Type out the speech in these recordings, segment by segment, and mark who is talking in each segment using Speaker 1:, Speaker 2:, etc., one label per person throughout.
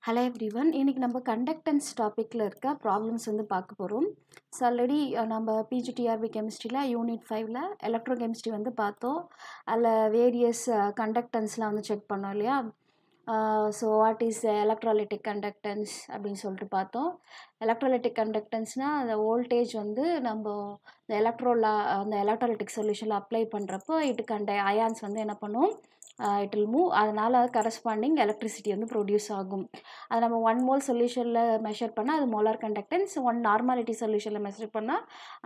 Speaker 1: Hello everyone, இன்னைக்கு நம்ம conductance டாப்பிக்கில் இருக்க ப்ராப்ளம்ஸ் வந்து பார்க்க போகிறோம். ஸோ ஆல்ரெடி நம்ம பிஜிடிஆர்பி கெமிஸ்ட்ரியில் யூனிட் 5ல் எலக்ட்ரோ கெமிஸ்ட்ரி வந்து பார்த்தோம். அதில் வேரியஸ் கண்டக்டன்ஸ்லாம் வந்து செக் பண்ணோம் இல்லையா. So what is electrolytic conductance அப்படின்னு சொல்லிட்டு பார்த்தோம். எலக்ட்ரோலைட்டிக் கண்டக்டன்ஸ்னால் அந்த வோல்டேஜ் வந்து நம்ம இந்த அந்த எலக்ட்ரோலைட்டிக் சொல்யூஷனில் அப்ளை பண்ணுறப்போ அயான்ஸ் வந்து என்ன பண்ணும், இட் வில் மூவ். அதனால் கரஸ்பாண்டிங் எலக்ட்ரிசிட்டி வந்து ப்ரொடியூஸ் ஆகும். அதை நம்ம 1 மோல் சொல்யூஷனில் மெஷர் பண்ணால் அது மோலார் கண்டக்டன்ஸ், 1 நார்மாலிட்டி சொல்யூஷனில் மெஷர் பண்ணால்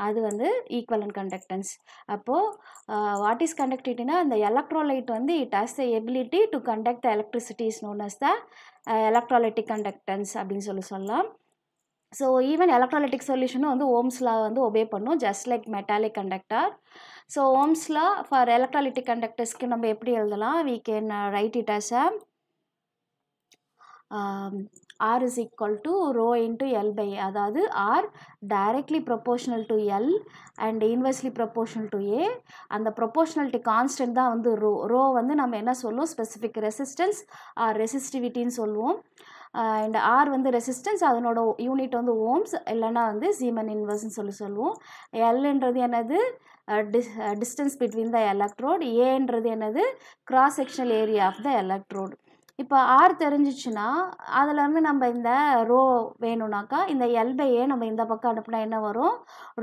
Speaker 1: அது வந்து ஈக்குவலன்ட் கண்டக்டன்ஸ். அப்போது வாட் இஸ் கண்டக்டிவிட்டினா, அந்த எலக்ட்ரோலைட் வந்து it has the ability to conduct the electricity is known as the electrolytic conductance அப்படின்னு சொல்லலாம். ஸோ ஈவன் எலக்ட்ரோலைட்டிக் சொல்யூஷனும் வந்து ஓம்ஸ் லா வந்து ஒபே பண்ணும், just like metallic conductor. So ohm's law for electrolytic கண்டக்டர்ஸ்க்கு நம்ம எப்படி எழுதலாம், we can write it as a R is equal to rho into L by A. அதாவது R directly proportional to L and inversely proportional to A. அந்த proportionality constant தான் வந்து rho வந்து நம்ம என்ன சொல்லுவோம், specific resistance or resistivity சொல்லுவோம். And R வந்து ரெசிஸ்டன்ஸ், அதனோட யூனிட் வந்து ஓம்ஸ், இல்லைன்னா வந்து சீமன் இன்வர்ஸ்ன்னு சொல்லுவோம். எல்ன்றது என்னது, டிஸ்டன்ஸ் பிட்வீன் த எலக்ட்ரோட். ஏன்றது என்னது, cross sectional area of the electrode. இப்போ ஆர் தெரிஞ்சிச்சுன்னா அதுலேருந்து நம்ம இந்த ரோ வேணும்னாக்கா இந்த எல் பை ஏ நம்ம இந்த பக்கம் அனுப்புனா என்ன வரும்,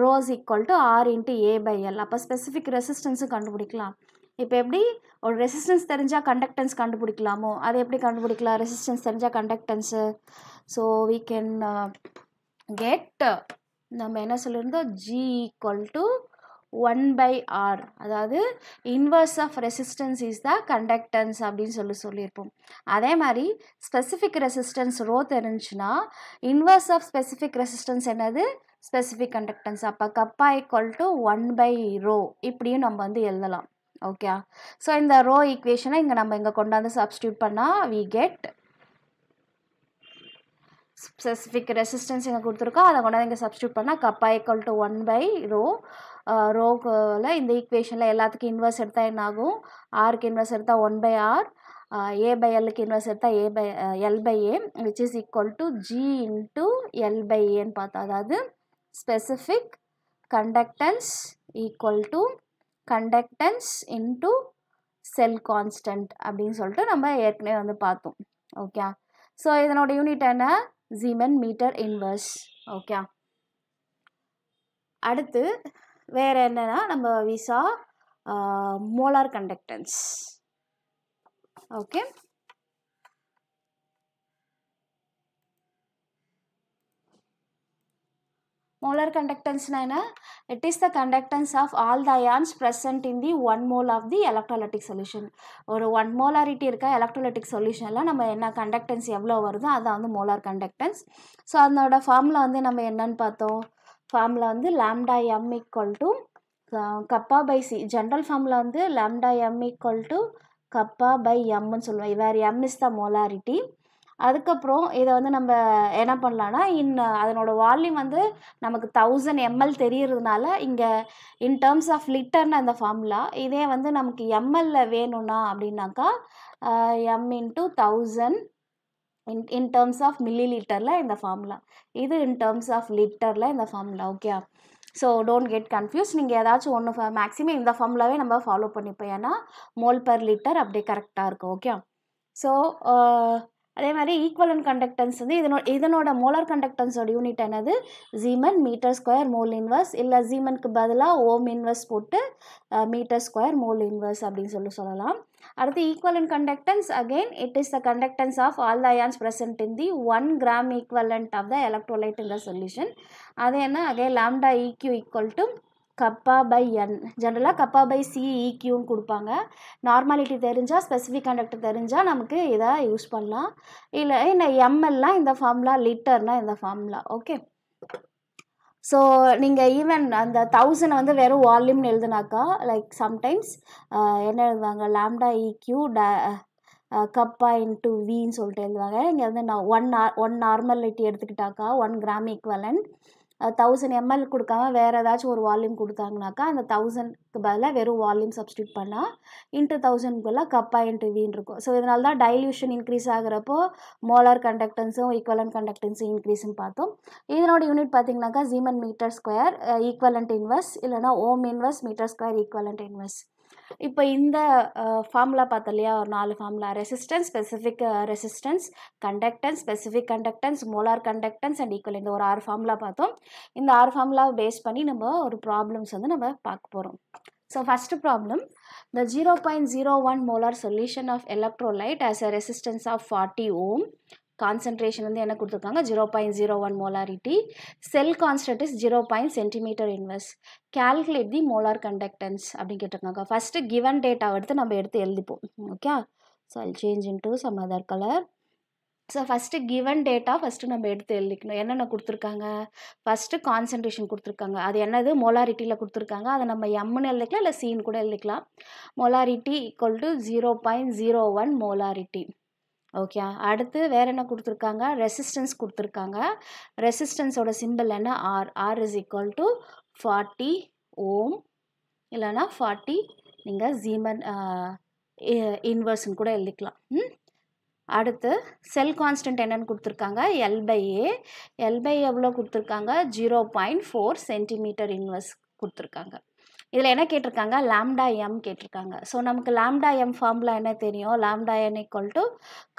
Speaker 1: rho is equal to R into A by L. அப்போ ஸ்பெசிஃபிக் ரெசிஸ்டன்ஸும் கண்டுபிடிக்கலாம். இப்போ எப்படி ஒரு ரெசிஸ்டன்ஸ் தெரிஞ்சால் கண்டக்டன்ஸ் கண்டுபிடிக்கலாமோ, அதை எப்படி கண்டுபிடிக்கலாம், ரெசிஸ்டன்ஸ் தெரிஞ்சால் conductance. So we can get, நம்ம என்ன சொல்லியிருந்தோம், G equal to 1 by R, அதாவது inverse of resistance is the conductance அப்படின்னு சொல்லியிருப்போம். அதே மாதிரி ஸ்பெசிஃபிக் ரெசிஸ்டன்ஸ் ரோ தெரிஞ்சுன்னா இன்வர்ஸ் ஆஃப் ஸ்பெசிஃபிக் ரெசிஸ்டன்ஸ் என்னது, ஸ்பெசிஃபிக் கண்டக்டன்ஸ். அப்போ kappa equal to 1 by rho இப்படியும் நம்ம வந்து எழுதலாம். ஓகே, ஸோ இந்த ரோ ஈக்குவேஷனை இங்கே நம்ம இங்கே கொண்டாந்து சப்ஸ்டியூட் பண்ணால் we get ஸ்பெசிஃபிக் ரெசிஸ்டன்ஸ் இங்கே கொடுத்துருக்கோம், அதை கொண்டாந்து இங்கே சப்ஸ்டியூட் பண்ணால் கப்பா ஈக்குவல் டு 1 by ரோ. ரோவில் இந்த ஈக்குவேஷனில் எல்லாத்துக்கும் இன்வர்ஸ் எடுத்தால் என்ன ஆகும், ஆருக்கு இன்வர்ஸ் எடுத்தால் 1 by ஆர், ஏ பை எல்லுக்கு இன்வர்ஸ் எடுத்தால் L by A, which is equal to G into L by ஏன்னு பார்த்தா, அதாவது specific conductance equal to conductance into cell constant அப்படின்னு சொல்லிட்டு நம்ம ஏற்கனவே வந்து பார்த்தோம். ஓகே, ஸோ இதனோட யூனிட் என்ன, சீமன் மீட்டர் இன்வர்ஸ். ஓகே, அடுத்து வேறு என்னன்னா நம்ம visa molar conductance. Okay, molar conductance na enna, it is the conductance of all the ions present in the 1 mole of the electrolytic solution. ஒரு 1 molarity இருக்க electrolytic solutionல நம்ம என்ன கண்டக்டன்ஸ் எவ்வளோ வருதோ அதான் வந்து molar conductance. ஸோ அதனோட ஃபார்முலா வந்து நம்ம என்னன்னு பார்த்தோம், ஃபார்முலா வந்து lambda m equal to kappa by c. General formula வந்து lambda m equal to kappa by mன்னு சொல்லுவோம், வேறு m is the molarity. அதுக்கப்புறம் இதை வந்து நம்ம என்ன பண்ணலான்னா, அதனோட வால்யூம் வந்து நமக்கு 1000 ml தெரியறதுனால இங்கே இன் டேர்ம்ஸ் ஆஃப் லிட்டர்னு அந்த ஃபார்முலா. இதே வந்து நமக்கு எம்எல்ல வேணும்னா அப்படின்னாக்கா M into 1000 in terms of milli லிட்டரில் இந்த ஃபார்முலா, இது இன் டேர்ம்ஸ் ஆஃப் லிட்டரில் இந்த formula. Okay, so don't get confuse. நீங்கள் ஏதாச்சும் ஒன்று மேக்ஸிமம் இந்த ஃபார்முலாவே நம்ம ஃபாலோ பண்ணிப்போம், ஏன்னா மோல் பர் லிட்டர் அப்படியே கரெக்டாக இருக்கும். ஓகே, ஸோ அதே மாதிரி ஈக்குவலன்ட் கண்டக்டன்ஸ் வந்து இதனோட மோலார் கண்டக்டன்ஸோட யூனிட் என்னது, siemens metre square mole inverse, இல்லை சீமனுக்கு பதிலாக ஓம் இன்வர்ஸ் போட்டு மீட்டர் ஸ்கொயர் மோல் இன்வர்ஸ் அப்படின்னு சொல்லலாம். அடுத்து equivalent conductance, again it is the conductance of all the ions present in the 1 gram equivalent of the electrolyte in the solution. அது என்ன, again lambda EQ equal to kappa by N. ஜென்ரலாக kappa by C ஈக்யூன்னு கொடுப்பாங்க. Normality தெரிஞ்சால், specific conductor தெரிஞ்சால் நமக்கு இதை use பண்ணலாம். இல்லை இந்த எம்எல்லாம் இந்த ஃபார்முலா, லிட்டர்னால் இந்த ஃபார்முலா. ஓகே, ஸோ நீங்கள் ஈவன் அந்த 1000 வந்து வெறும் வால்யூம்னு எழுதுனாக்கா, லைக் சம்டைம்ஸ் என்ன எழுதுவாங்க, லாம்டா ஈக்யூ கப்பா இன்ட்டு வின்னு சொல்லிட்டு எழுதுவாங்க. இங்கே வந்து நான் ஒன் நார்மாலிட்டி எடுத்துக்கிட்டாக்கா 1 கிராம் ஈக்குவலன்ட், 1000 ml கொடுக்காம வேறு ஏதாச்சும் ஒரு வால்யூம் கொடுத்தாங்கனாக்கா அந்த 1000க்கு பதிலாக வெறும் வால்யூம் சப்ஸ்டியூட் பண்ணால் இன்ட்டு 1000 பதிலாக கப்பா இன்ட்டு வின்னு இருக்கும். ஸோ இதனால தான் டைல்யூஷன் இன்க்ரீஸ் ஆகிறப்போ மோலார் கண்டக்டன்ஸும் ஈக்குவலன்ட் கண்டக்டன்ஸும் இன்க்ரீஸ்னு பார்த்தோம். இதனோட யூனிட் பார்த்தீங்கன்னாக்கா siemens metre square equivalent inverse இல்லைனா ohm inverse metre square equivalent inverse. இப்போ இந்த ஃபார்முலா பார்த்தோம் இல்லையா, ஒரு 4 formula: resistance, specific resistance, conductance, specific conductance, molar conductance and equal. இந்த ஒரு 6 ஃபார்முலா பார்த்தோம். இந்த 6 ஃபார்முலாவை பேஸ் பண்ணி நம்ம ஒரு ப்ராப்ளம்ஸ் வந்து நம்ம பார்க்க போகிறோம். So first problem, the 0.01 molar solution of electrolyte has a resistance of 40 ohm. Concentration வந்து என்ன கொடுத்துருக்காங்க, 0.01 molarity. Sell constant is 0. centimeter inverse. calculate the molar conductance அப்படின்னு கேட்டிருக்காங்க. ஃபஸ்ட்டு given data எடுத்து எழுதிப்போம். Okay, so I'll change into some other color. So first given data நம்ம எடுத்து எழுதிக்கணும். என்னென்ன கொடுத்துருக்காங்க, ஃபஸ்ட்டு கான்சன்ட்ரேஷன் கொடுத்துருக்காங்க. அது என்னது, மோலாரிட்டியில் கொடுத்துருக்காங்க. அதை நம்ம எம்னு எழுதிக்கலாம், இல்லை சீன் கூட எழுதிக்கலாம். Molarity equal to 0.01 molarity. Okay, அடுத்து வேறு என்ன கொடுத்துருக்காங்க, ரெசிஸ்டன்ஸ் கொடுத்துருக்காங்க. ரெசிஸ்டன்ஸோட சிம்பிள் என்ன, ஆர் இஸ் ஈக்குவல் டு 40 ஓம் இல்லைனா 40 நீங்கள் ஜீமன் இன்வர்ஸ்ன்னு கூட எழுதிக்கலாம். அடுத்து செல் கான்ஸ்டன்ட் என்னென்னு கொடுத்துருக்காங்க, எல்/ஏ. எவ்வளோ கொடுத்துருக்காங்க, 0.4 centimeter இன்வர்ஸ் கொடுத்துருக்காங்க. இதில் என்ன கேட்டிருக்காங்க, லாம்டா எம் கேட்டிருக்காங்க. ஸோ நமக்கு லாம்டா எம் ஃபார்முலா என்ன தெரியும், lambda N equal to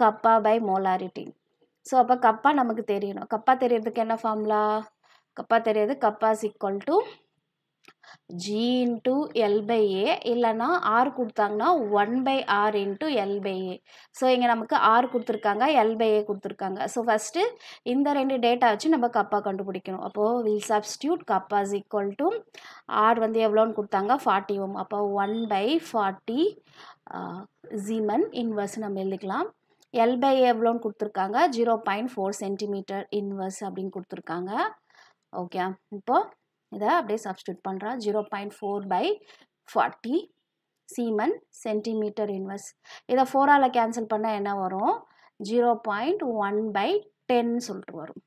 Speaker 1: kappa by molarity. So அப்போ கப்பா நமக்கு தெரியணும். கப்பா தெரியறதுக்கு என்ன ஃபார்முலா, கப்பா தெரியாது, kappa is equal to G into L/A இல்லைனா R கொடுத்தாங்கன்னா 1/R into L/A. ஸோ இங்கே நமக்கு R கொடுத்துருக்காங்க, L/A கொடுத்துருக்காங்க. ஸோ ஃபஸ்ட்டு இந்த 2 டேட்டா வச்சு நம்ம கப்பா கண்டுபிடிக்கணும். அப்போது will substitute kappa is equal to R வந்து எவ்வளோன்னு கொடுத்தாங்க, 40 ஓம். அப்போ 1/40 ஜீமன் இன்வர்ஸ் நம்ம எழுதிக்கலாம். L/A எவ்வளோன்னு கொடுத்துருக்காங்க, 0.4 centimeter இன்வர்ஸ் அப்படின்னு கொடுத்துருக்காங்க. ஓகே, இப்போது இதை அப்படியே சப்ஸ்டியூட் பண்ணுறோம். 0.4/40 சீமன் சென்டிமீட்டர் இன்வர்ஸ். இதை 4ஆல் கேன்சல் பண்ணால் என்ன வரும், 0.1/10 சொல்லிட்டு வரும்.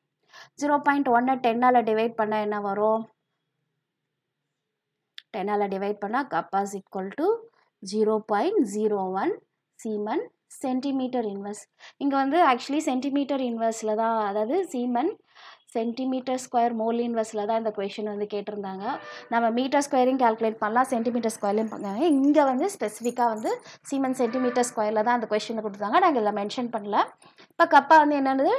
Speaker 1: 0.1 10ஆல் டிவைட் பண்ணால் என்ன வரும், 10ஆல் டிவைட் பண்ணால் kappa is equal to 0.01 siemens centimetre inverse. இங்கே வந்து ஆக்சுவலி சென்டிமீட்டர் இன்வர்ஸில் தான், அதாவது சீமன் சென்டிமீட்டர் ஸ்கொயர் மோல் இன்வர்ஸில் தான் இந்த கொஷின் வந்து கேட்டிருந்தாங்க. நம்ம மீட்டர் ஸ்கொயரையும் கால்குலேட் பண்ணலாம், சென்டிமீட்டர் ஸ்கொயர்லையும் பண்ணாங்க. இங்கே வந்து ஸ்பெசிஃபிக்காக வந்து சீமன் சென்டிமீட்டர் ஸ்கொயரில் தான் அந்த கொஷினை கொடுத்தாங்க. நாங்கள் இதில் மென்ஷன் பண்ணல. இப்போ கப்பா வந்து என்னென்னது,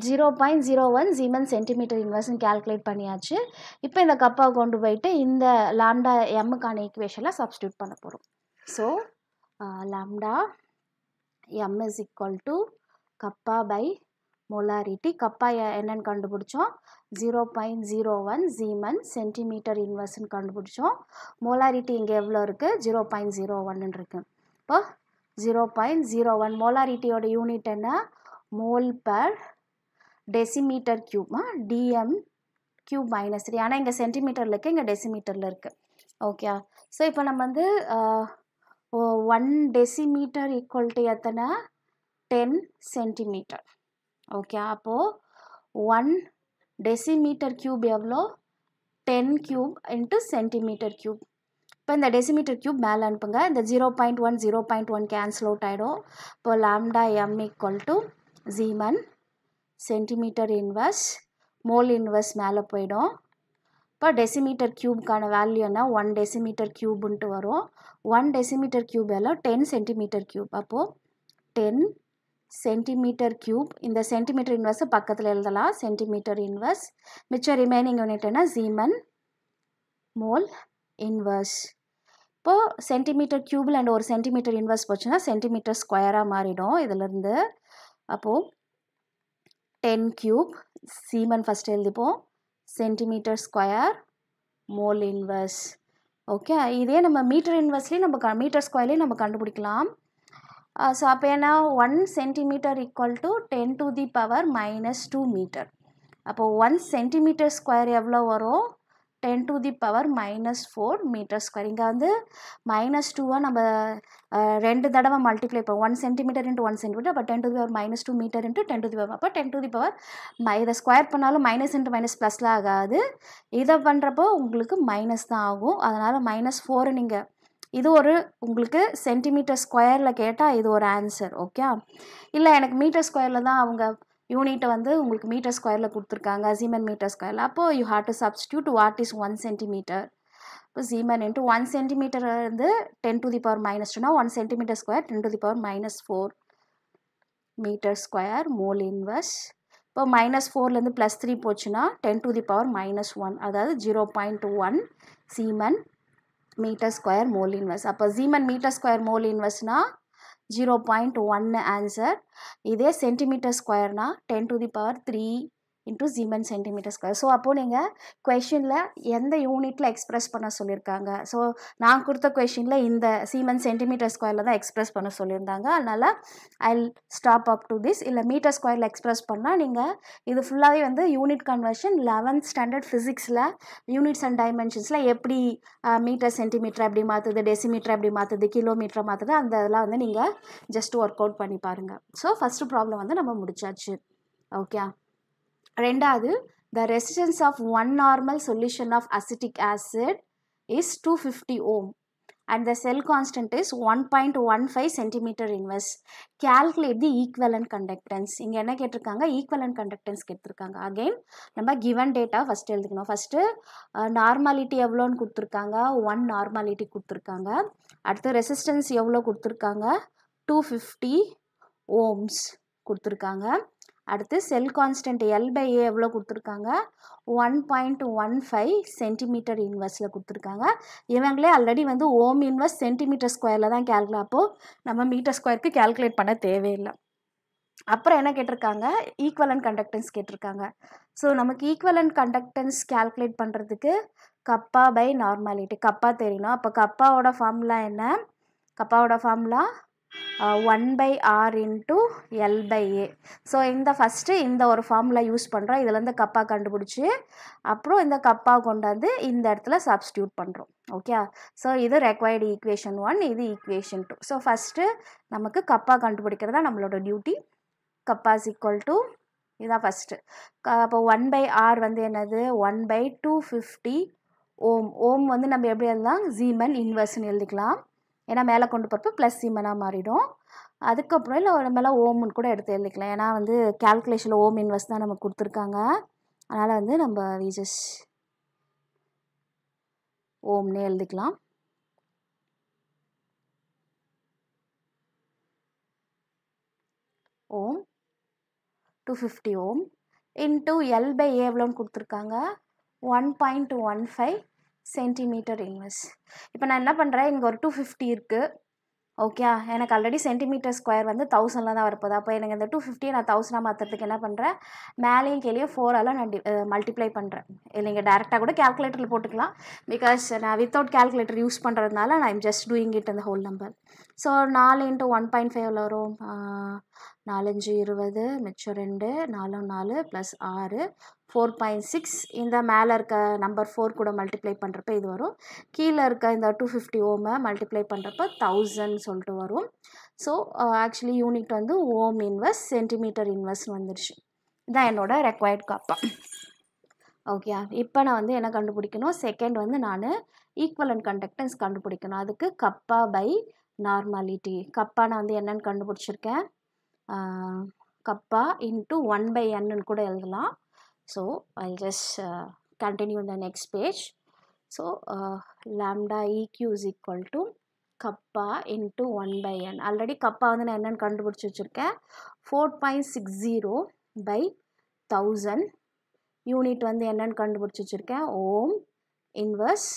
Speaker 1: 0.01 சீமன் சென்டிமீட்டர் இன்வர்ஸ்னு கால்குலேட் பண்ணியாச்சு. இப்போ இந்த கப்பாவை கொண்டு போயிட்டு இந்த லாம்டா எம்முக்கான ஈக்குவேஷனில் சப்ஸ்டியூட் பண்ண போகிறோம். So lambda M is equal to kappa by molarity. Kappa என்னன்னு கண்டுபிடிச்சோம், 0.01 ஜீமன் சென்டிமீட்டர் இன்வர்ஸ்ன்னு கண்டுபிடிச்சோம். மோலாரிட்டி இங்கே எவ்வளோ இருக்குது, 0.01 இருக்குது. இப்போ 0.01 மோலாரிட்டியோட யூனிட் என்ன, mole per decimetre cube, DM cube -3. ஆனால் இங்கே சென்டிமீட்டரில் இருக்குது, இங்கே டெசிமீட்டரில் இருக்குது. ஓகே, ஸோ இப்போ நம்ம வந்து 1 டெசிமீட்டர் ஈக்குவல் டு எத்தனை, 10 சென்டிமீட்டர். ஓகே, அப்போது 1 டெசிமீட்டர் கியூப் எவ்வளோ, 10 கியூப் இன்ட்டு சென்டிமீட்டர் கியூப். இப்போ இந்த டெசிமீட்டர் கியூப் மேலே அனுப்புங்க. இந்த 0.1 0.1 கேன்சல் அவுட் ஆகிடும். இப்போ lambda M equal to Zeeman centimetre inverse mole inverse மேலே போயிடும். இப்போ டெசிமீட்டர் கியூப்க்கான வேல்யூ என்ன, 1 டெசிமீட்டர் கியூப்ன்ட்டு வரும். 1 டெசிமீட்டர் கியூப் எல்லாம் 10 சென்டிமீட்டர் கியூப். அப்போது 10 சென்டிமீட்டர் கியூப், இந்த சென்டிமீட்டர் இன்வர்ஸை பக்கத்தில் எழுதலாம், சென்டிமீட்டர் இன்வர்ஸ். மிச்சம் ரிமைனிங் யூனிட் என்ன, ஜீமன் மோல் இன்வர்ஸ். இப்போது சென்டிமீட்டர் கியூபில் அண்ட் ஒரு சென்டிமீட்டர் இன்வர்ஸ் போச்சுன்னா சென்டிமீட்டர் ஸ்கொயராக மாறிடும் இதிலிருந்து. அப்போது 10 கியூப் சீமன் ஃபஸ்ட் எழுதிப்போம், centimetre square mole inverse. Okay, இதே நம்ம மீட்டர் இன்வர்ஸ்லேயும் நம்ம மீட்டர் ஸ்கொயர்லேயும் நம்ம கண்டுபிடிக்கலாம். ஸோ அப்போ என்ன, 1 centimetre equal to 10 to the power -2 metre. அப்போது 1 சென்டிமீட்டர் ஸ்கொயர் எவ்வளோ வரும், 10 to the power -4 metre square. இங்கே வந்து -2 நம்ம 2 தடவை மல்டிப்ளை பண்ணுவோம். 1 சென்டிமீட்டர் இன்ட்டு 1 சென்டிமீட்டர். அப்போ 10 to the power -2 metre into 10 to the power. அப்போ 10 to the power இதை ஸ்கொயர் பண்ணாலும் மைனஸ் இன்ட்டு மைனஸ் ப்ளஸ்லாம் ஆகாது. இதை பண்ணுறப்போ உங்களுக்கு மைனஸ் தான் ஆகும். அதனால் -4 நீங்கள் இது ஒரு உங்களுக்கு சென்டிமீட்டர் ஸ்கொயரில் கேட்டால் இது ஒரு ஆன்சர். ஓகே, இல்லை எனக்கு மீட்டர் ஸ்கொயரில் தான் அவங்க யூனிட்டை வந்து உங்களுக்கு மீட்டர் ஸ்கொயரில் கொடுத்துருக்காங்க, சீமன் மீட்டர் ஸ்கொயரில். அப்போது you have to substitute what is 1 centimetre. இப்போ சீமன் இன்ட்டு 1 சென்டிமீட்டர் வந்து 10 to the power -2னா 1 centimetre square 10 to the power -4 metre square mole inverse. இப்போ -4லேருந்து +3 போச்சுன்னா 10 to the power -1, அதாவது 0.1 siemens metre square mole inverse. அப்போ சீமன் மீட்டர் ஸ்கொயர் மோல் இன்வர்ஸ்னால் 0.1 answer. இதே சென்டிமீட்டர் ஸ்கொயர்னா 10 to the power 3 into siemens centimetre square. So அப்போது நீங்கள் கொஷினில் எந்த யூனிட்டில் எக்ஸ்ப்ரெஸ் பண்ண சொல்லியிருக்காங்க. ஸோ நான் கொடுத்த கொஷினில் இந்த சீமன் சென்டிமீட்டர் ஸ்கொயரில் தான் எக்ஸ்ப்ரெஸ் பண்ண சொல்லியிருந்தாங்க. அதனால் I stop up to this. இல்லை மீட்டர் ஸ்கொயரில் எக்ஸ்ப்ரெஸ் பண்ணால் நீங்கள் இது ஃபுல்லாகவே வந்து யூனிட் கன்வர்ஷன் 11th ஸ்டாண்டர்ட் ஃபிசிக்ஸில் யூனிட்ஸ் அண்ட் டைமென்ஷன்ஸில் எப்படி மீட்டர் சென்டிமீட்டர் எப்படி மாற்றுது, டெசிமீட்டர் எப்படி மாற்றுது, கிலோமீட்டரை மாற்றுது, அந்த இதெல்லாம் வந்து நீங்கள் ஜஸ்ட் ஒர்க் அவுட் பண்ணி பாருங்கள். ஸோ ஃபஸ்ட்டு ப்ராப்ளம் வந்து நம்ம முடிச்சாச்சு. ஓகே, ரெண்டாவது, the resistance of one normal solution of acetic acid is 250 ohm and the cell constant is 1.15 centimeter inverse. Calculate the equivalent conductance. இங்கே என்ன கேட்டிருக்காங்க, ஈக்குவலன்ட் கண்டக்டன்ஸ் கேட்டிருக்காங்க. அகெயின் நம்ம கிவன் டேட்டா ஃபஸ்ட்டு எழுதிக்கணும். ஃபஸ்ட்டு நார்மாலிட்டி எவ்வளோன்னு கொடுத்துருக்காங்க, 1 normality கொடுத்துருக்காங்க. அடுத்து ரெசிஸ்டன்ஸ் எவ்வளோ கொடுத்துருக்காங்க, 250 ஓம்ஸ் கொடுத்துருக்காங்க. அடுத்து செல் கான்ஸ்டன்ட் L/A எவ்வளோ கொடுத்துருக்காங்க, 1.15 சென்டிமீட்டர் இன்வர்ஸில் கொடுத்துருக்காங்க. இவங்களே ஆல்ரெடி வந்து ஓம் இன்வர்ஸ் சென்டிமீட்டர் ஸ்கொயரில் தான் கேல்குலேட், அப்போது நம்ம மீட்டர் ஸ்கொயருக்கு கேல்குலேட் பண்ண தேவையில்லை. அப்புறம் என்ன கேட்டிருக்காங்க, ஈக்குவலன்ட் கண்டக்டன்ஸ் கேட்டிருக்காங்க. ஸோ நமக்கு ஈக்குவலன்ட் கண்டக்டன்ஸ் கேல்குலேட் பண்ணுறதுக்கு கப்பா பை நார்மாலிட்டி, கப்பா தெரியணும். அப்போ கப்பாவோட ஃபார்முலா என்ன, கப்பாவோட formula 1/R into L/A. So இந்த ஃபஸ்ட்டு இந்த ஒரு ஃபார்முலா யூஸ் பண்ணுறோம். இதுலேருந்து கப்பா கண்டுபிடிச்சி அப்புறம் இந்த கப்பா கொண்டாந்து இந்த இடத்துல சப்ஸ்டியூட் பண்ணுறோம். ஓகே, ஸோ இது ரெக்வயர்டு ஈக்குவேஷன் 1, இது ஈக்குவேஷன் 2. ஸோ ஃபஸ்ட்டு நமக்கு கப்பா கண்டுபிடிக்கிறதா நம்மளோட duty. Kappa is equal to இதுதான் ஃபஸ்ட்டு. அப்போ 1/R வந்து என்னது, 1/250 ஓம். ஓம் வந்து நம்ம எப்படி எழுதலாம், சீமன் இன்வர்ஸ்னு எழுதிக்கலாம். ஏன்னா மேலே கொண்டு போகிறப்ப ப்ளஸ் சீமனாக மாறிடும். அதுக்கப்புறம் இல்லை நம்மள ஓம்னு கூட எடுத்து எழுதிக்கலாம். ஏன்னா வந்து கேல்குலேஷனில் ஓம் இன்வர்ஸ் தான் நமக்கு கொடுத்துருக்காங்க. அதனால் வந்து நம்ம விஜஸ் ஓம்னே எழுதிக்கலாம். ஓம் 250 ஓம் இன்ட்டு L/A எவ்வளோன்னு கொடுத்துருக்காங்க, 1.15 சென்டிமீட்டர் இன்வர்ஸ். இப்போ நான் என்ன பண்ணுறேன், இங்கே ஒரு 250 இருக்குது. ஓகே, எனக்கு ஆல்ரெடி சென்டிமீட்டர் ஸ்கொயர் வந்து 1000ல் தான் வரப்போகுது. அப்போ எனக்கு இந்த 250 நான் 1000 மாற்றுறதுக்கு என்ன பண்ணுறேன், மேலேயும் கீழே 4ஆல் நான் மல்டிப்ளை பண்ணுறேன். இல்லைங்க டேரெக்டாக கூட கேல்குலேட்டரில் போட்டுக்கலாம். பிகாஸ் நான் வித்தவுட் கேல்குலேட்டர் யூஸ் பண்ணுறதுனால நான் ஐம் ஜஸ்ட் டூயிங் இட் அந்த ஹோல் நம்பர். ஸோ 4 இன்ட்டு 1.5 எவ்வளோ வரும், 4 5 20, மிச்சம் 2, 4 4 ப்ளஸ் 6 4.6. இந்த மேலே இருக்க நம்பர் 4 கூட மல்டிப்ளை பண்ணுறப்ப இது வரும். கீழே இருக்க இந்த 250 ஓமை மல்டிப்ளை பண்ணுறப்ப 1000 சொல்லிட்டு வரும். ஸோ ஆக்சுவலி யூனிட் வந்து ஓம் இன்வர்ஸ் சென்டிமீட்டர் இன்வர்ஸ்னு வந்துடுச்சு. இதுதான் என்னோட ரெக்வயர்ட் கப்பா. ஓகே, இப்போ நான் வந்து என்ன கண்டுபிடிக்கணும், செகண்ட் வந்து நான் ஈக்குவலன்ட் கண்டக்டன்ஸ் கண்டுபிடிக்கணும். அதுக்கு கப்பா பை நார்மாலிட்டி. கப்பா நான் வந்து என்னன்னு கண்டுபிடிச்சிருக்கேன், கப்பா இன்ட்டு 1/n கூட எழுதலாம். So I'll just continue on the next page. So lambda EQ is equal to kappa into 1/n. Already kappa வந்து நான் என்னன்னு கண்டுபிடிச்சி வச்சுருக்கேன், 4.60 by 1000. யூனிட் வந்து என்னன்னு கண்டுபிடிச்சி வச்சுருக்கேன், ohm inverse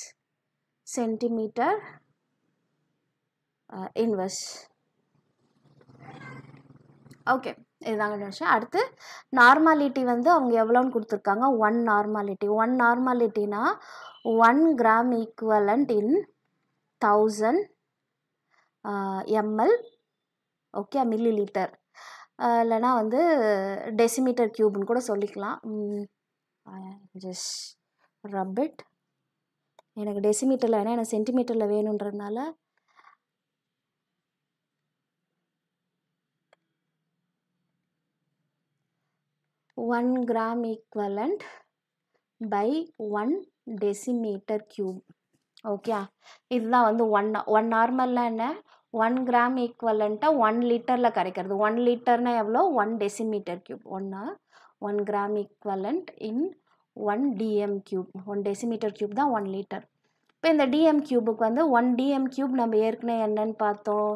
Speaker 1: centimetre inverse. Okay, இதுதாங்க நினச்சேன். அடுத்து நார்மாலிட்டி வந்து அவங்க எவ்வளோன்னு கொடுத்துருக்காங்க, 1 நார்மாலிட்டி. 1 நார்மாலிட்டினா 1 gram equivalent in 1000 ml. Okay, millilitre. இல்லைனா வந்து டெசிமீட்டர் க்யூப்னு கூட சொல்லிக்கலாம். Just rub it. எனக்கு டெசிமீட்டரில் வேணால் எனக்கு சென்டிமீட்டரில் வேணுன்றதுனால one gram equivalent by 1 decimeter cube. Okay, இதுதான் வந்து ஒன் நார்மல்னால் என்ன, 1 கிராம் ஈக்குவலண்ட்டாக 1 லிட்டரில் கரைக்கிறது. 1 லிட்டர்னா எவ்வளோ, 1 decimeter cube. 1 கிராம் ஈக்குவலண்ட் இன் 1 dm cube. 1 decimeter cube தான் 1 லிட்டர். இப்போ இந்த dm கியூபுக்கு வந்து 1 dm கியூப் நம்ம ஏற்கனவே என்னன்னு பார்த்தோம்,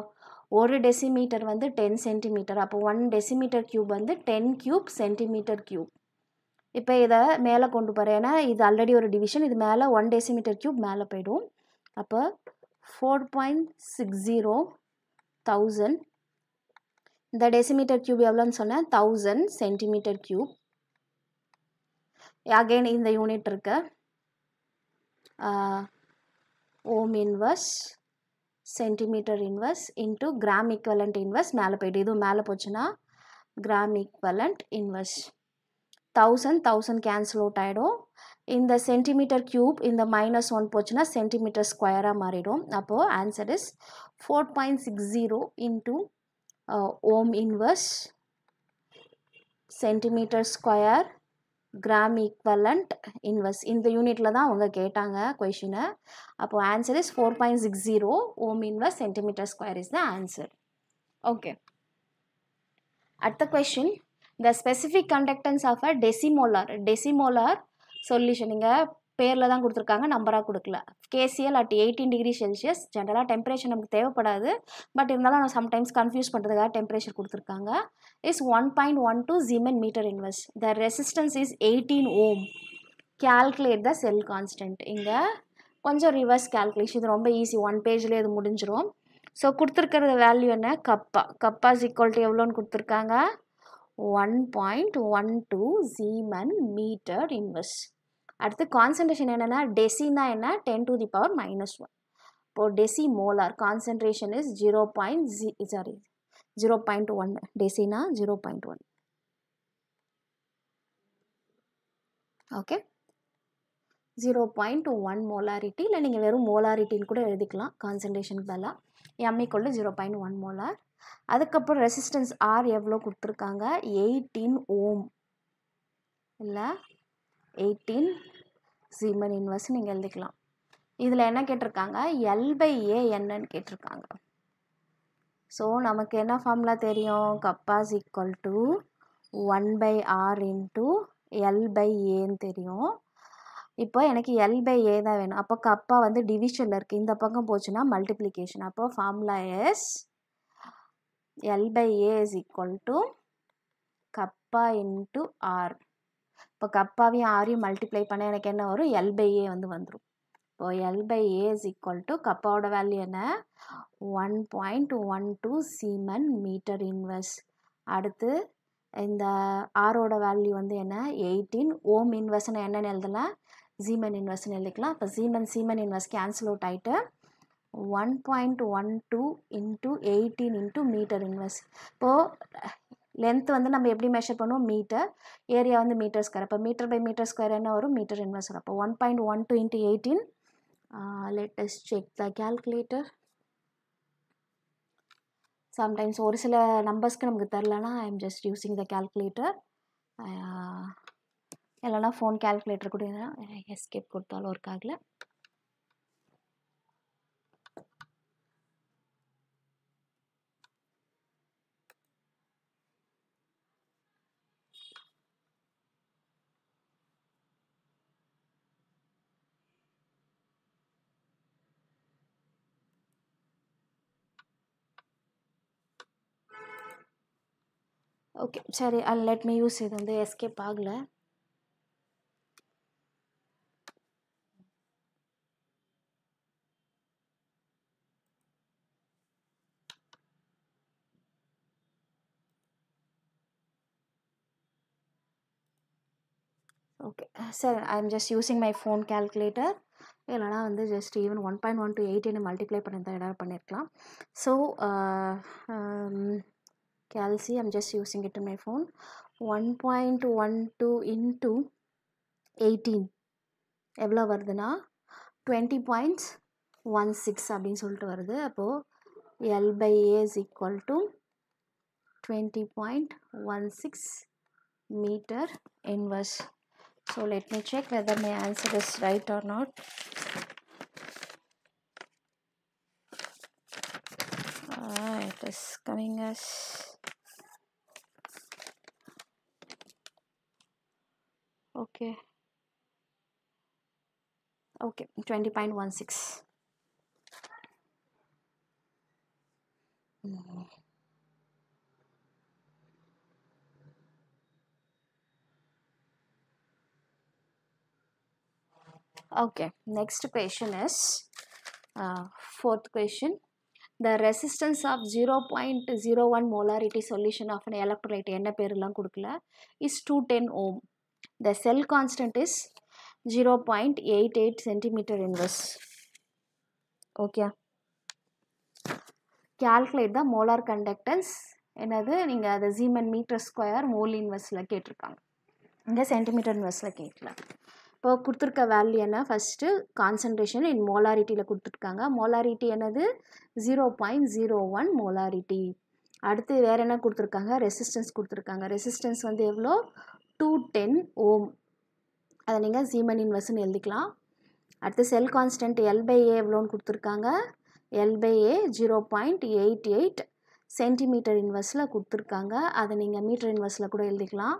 Speaker 1: ஒரு டெசிமீட்டர் வந்து 10 சென்டிமீட்டர். அப்போ 1 decimeter cube வந்து 10 கியூப் சென்டிமீட்டர் கியூப். இப்போ இதை மேலே கொண்டு போகிறேன், ஏன்னா இது ஆல்ரெடி ஒரு டிவிஷன், இது மேலே 1 decimeter cube மேலே போய்டும். அப்போ 4.60,000, இந்த டெசிமீட்டர் கியூப் எவ்வளோன்னு சொன்னேன், 1000 சென்டிமீட்டர் கியூப். அகெயின் இந்த யூனிட் இருக்கு, ohm inverse centimetre inverse into gram equivalent inverse மேலே போய்ட்டு, இதுவும் மேலே போச்சுன்னா gram equivalent inverse. 1000 cancel out ஆகிடும். இந்த சென்டிமீட்டர் கியூப் இந்த -1 போச்சுன்னா சென்டிமீட்டர் ஸ்கொயராக மாறிடும். அப்போது answer is 4.60 into ohm inverse centimetre square gram equivalent inverse. இந்த யூனிட்டில் தான் அவங்க கேட்டாங்க கொஷினை. அப்போது answer is 4.60 ohm inverse centimetre square is the answer. Okay, அடுத்த question, the specific conductance of a decimolar solution. இங்கே பேரில் தான் கொடுத்துருக்காங்க, நம்பராக கொடுக்கல. KCl at 18 degree Celsius. ஜென்ரலாக டெம்பரேச்சர் நமக்கு தேவைப்படாது, பட் இருந்தாலும் நான் சம்டைம்ஸ் கன்ஃபியூஸ் பண்ணுறதுக்காக டெம்பரேச்சர் கொடுத்துருக்காங்க. Is 1.12 Siemens meter inverse. The resistance is 18 ohm. Calculate the cell constant. இங்கே கொஞ்சம் ரிவர்ஸ் கேல்குலேஷன், இது ரொம்ப ஈஸி, 1 பேஜ்லேயே இது முடிஞ்சிடும். ஸோ கொடுத்துருக்கிறது வேல்யூ என்ன, கப்பா இஸ் ஈக்குவல் டு எவ்வளோன்னு கொடுத்துருக்காங்க, 1.12 Siemens meter inverse. அடுத்து கான்சன்ட்ரேஷன் என்னென்னா, டெசினா என்ன, 10 to the power -1. இப்போது டெசிமோலார் கான்சன்ட்ரேஷன் இஸ் 0.1. டெசினா 0.1. ஓகே, 0.1 மோலாரிட்டி, இல்லை நீங்கள் வெறும் மோலாரிட்டின்னு கூட எழுதிக்கலாம் கான்சன்ட்ரேஷனுக்கு பதிலாக. m = 0.1 molar. அதுக்கப்புறம் ரெசிஸ்டன்ஸ் R எவ்வளோ கொடுத்துருக்காங்க, 18 ஓம், இல்லை 18 Siemens இன்வர்ஸ் நீங்கள் எழுதிக்கலாம். இதில் என்ன கேட்டிருக்காங்க, L/A என்னன்னு கேட்டிருக்காங்க. ஸோ நமக்கு என்ன ஃபார்முலா தெரியும், kappa is equal to 1/R into L/Aன்னு தெரியும். இப்போ எனக்கு L/A தான் வேணும். அப்போ கப்பா வந்து டிவிஷனில் இருக்குது, இந்த பக்கம் போச்சுன்னா மல்டிப்ளிகேஷன். அப்போ formula is L/A is equal to kappa into R. இப்போ கப்பாவையும் ஆரையும் மல்டிப்ளை பண்ண எனக்கு என்ன வரும், L/A வந்து வந்துடும். இப்போது L/A is equal to கப்பாவோட வேல்யூ என்ன, 1.12 Siemens மீட்டர் இன்வர்ஸ். அடுத்து இந்த ஆரோட வேல்யூ வந்து என்ன, 18 ஓம் இன்வர்ஸ்னு என்னென்னு எழுதலாம், Siemens இன்வர்ஸ்னு எழுதிக்கலாம். இப்போ Siemens இன்வர்ஸ் கேன்சல் அவுட் ஆகிட்டு 1.12 இன்ட்டு 18 இன்ட்டு மீட்டர் இன்வர்ஸ். இப்போது லென்த் வந்து நம்ம எப்படி மெஷர் பண்ணுவோம், மீட்டர், ஏரியா வந்து மீட்டர் ஸ்கொயர். அப்போ மீட்டர் பை மீட்டர் ஸ்கொயர் என்ன வரும், மீட்டர் இன்வர்ஸ் வரும். அப்போ 1.12 into 18. let us check the calculator. Sometimes ஒரு சில நம்பர்ஸ்க்கு நமக்கு தரலனா I am just using the calculator, இல்லைனா ஃபோன் கேல்குலேட்டர் கூட எஸ்கேப் கொடுத்தாலும் ஒர்க் ஆகல. ஓகே சரி, லெட் மீ யூஸ். இது வந்து எஸ்கேப் ஆகலை. ஓகே சரி, ஐ am just using my phone calculator. இல்லைனா வந்து ஜஸ்ட் ஈவன் 1.1 to 18 மல்டிப்ளை பண்ணியிருந்தா ஏதாவது பண்ணியிருக்கலாம். So calci, I'm just using it in my phone. 1.12 into 18 எவ்வளோ வருதுன்னா 20.16 அப்படின்னு சொல்லிட்டு வருது. அப்போது L/A is equal to 20.16 meter inverse. So let me check whether my answer is right or not. It is coming as okay 20.16. Okay, next question is fourth question. The resistance of 0.01 molarity solution of an electrolyte என்ன பேரெல்லாம் கொடுக்கல is 210 ohm. The cell constant is 0.88 centimeter inverse. Okay, calculate the molar conductance. என்னது நீங்கள் அதை Siemens meter square mole inverseல கேட்டிருக்காங்க, இங்கே centimetre இன்வெர்ஸில் கேட்கல. இப்போ கொடுத்துருக்க வேல்யூ என்ன, ஃபஸ்ட்டு கான்சன்ட்ரேஷன் இன் மோலாரிட்டியில் கொடுத்துருக்காங்க. மோலாரிட்டி என்னது 0.01 மோலாரிட்டி. அடுத்து வேறு என்ன கொடுத்துருக்காங்க, ரெசிஸ்டன்ஸ் கொடுத்துருக்காங்க. ரெசிஸ்டன்ஸ் வந்து எவ்வளோ 210 ஓம். அதை நீங்கள் Siemens இன்வெர்ஸ்னு எழுதிக்கலாம். அடுத்து செல் கான்ஸ்டன்ட் L/A எவ்வளோன்னு கொடுத்துருக்காங்க. L/A 0.88 சென்டிமீட்டர் இன்வெர்ஸில் கொடுத்துருக்காங்க. அதை நீங்கள் மீட்டர் இன்வெர்ஸில் கூட எழுதிக்கலாம்,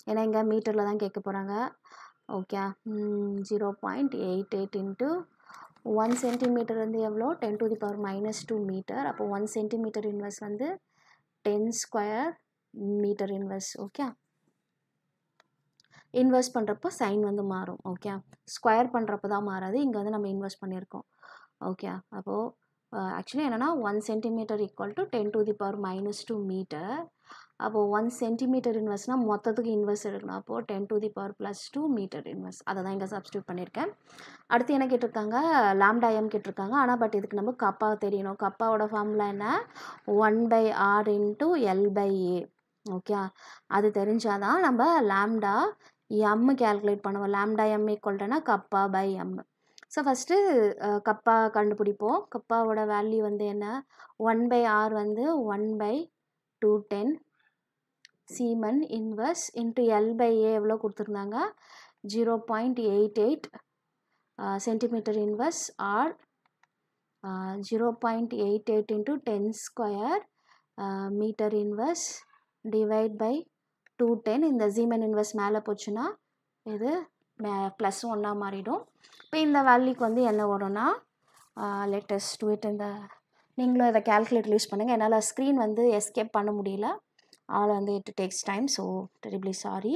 Speaker 1: ஏன்னா இங்கே மீட்டரில் தான் கேட்க போகிறாங்க. ஓகே, 0.88 இன்ட்டு 1 சென்டிமீட்டர் வந்து எவ்வளோ 10⁻⁻2 மீட்டர். அப்போ 1 சென்டிமீட்டர் இன்வெர்ஸ் வந்து 10 square metre inverse. Okay, inverse பண்ணுறப்போ சைன் வந்து மாறும். ஓகே, ஸ்கொயர் பண்ணுறப்போ தான் மாறாது, இங்கே வந்து நம்ம இன்வெர்ஸ் பண்ணியிருக்கோம். ஓகே, அப்போது ஆக்சுவலி என்னென்னா 1 சென்டிமீட்டர் ஈக்குவல் டு 10⁻⁻2 மீட்டர். அப்போது 1 சென்டிமீட்டர் இன்வெர்ஸ்னால் மொத்தத்துக்கு இன்வெர்ஸ் எடுக்கணும். அப்போது 10⁻+2 மீட்டர் இன்வெர்ஸ். அதை தான் இங்கே சப்ஸ்டியூட் பண்ணியிருக்கேன். அடுத்து என்ன கேட்டிருக்காங்க, லாம்டா எம் கேட்டிருக்காங்க. ஆனால் பட் இதுக்கு நம்ம கப்பா தெரியணும். கப்பாவோட ஃபார்முலா என்ன, 1/r இன்ட்டு L/A. ஓகே, அது தெரிஞ்சால் தான் நம்ம லாம்டா எம் கேல்குலேட் பண்ணுவோம். லாம்டா எம் ஈக்குவல்ட்டுனா kappa by M. So first kappa கண்டுபிடிப்போம். கப்பாவோட வேல்யூ வந்து என்ன, 1/r வந்து 1/210 Siemens இன்வெர்ஸ் இன்ட்டு L/A எவ்வளோ கொடுத்துருந்தாங்க 0.88 centimetre inverse R 0.88 into 10 square metre inverse divide by 210. இந்த Siemens இன்வெர்ஸ் மேலே போச்சுன்னா இது +1 மாறிடும். இப்போ இந்த வேல்யூக்கு வந்து என்ன வரும்னா லேட்டஸ்ட் டூ இட். இந்த நீங்களும் இதை கேல்குலேட்டர் யூஸ் பண்ணுங்கள். என்னால் ஸ்க்ரீன் வந்து எஸ்கேப் பண்ண முடியல, ஆல் வந்து it takes time. So terribly sorry.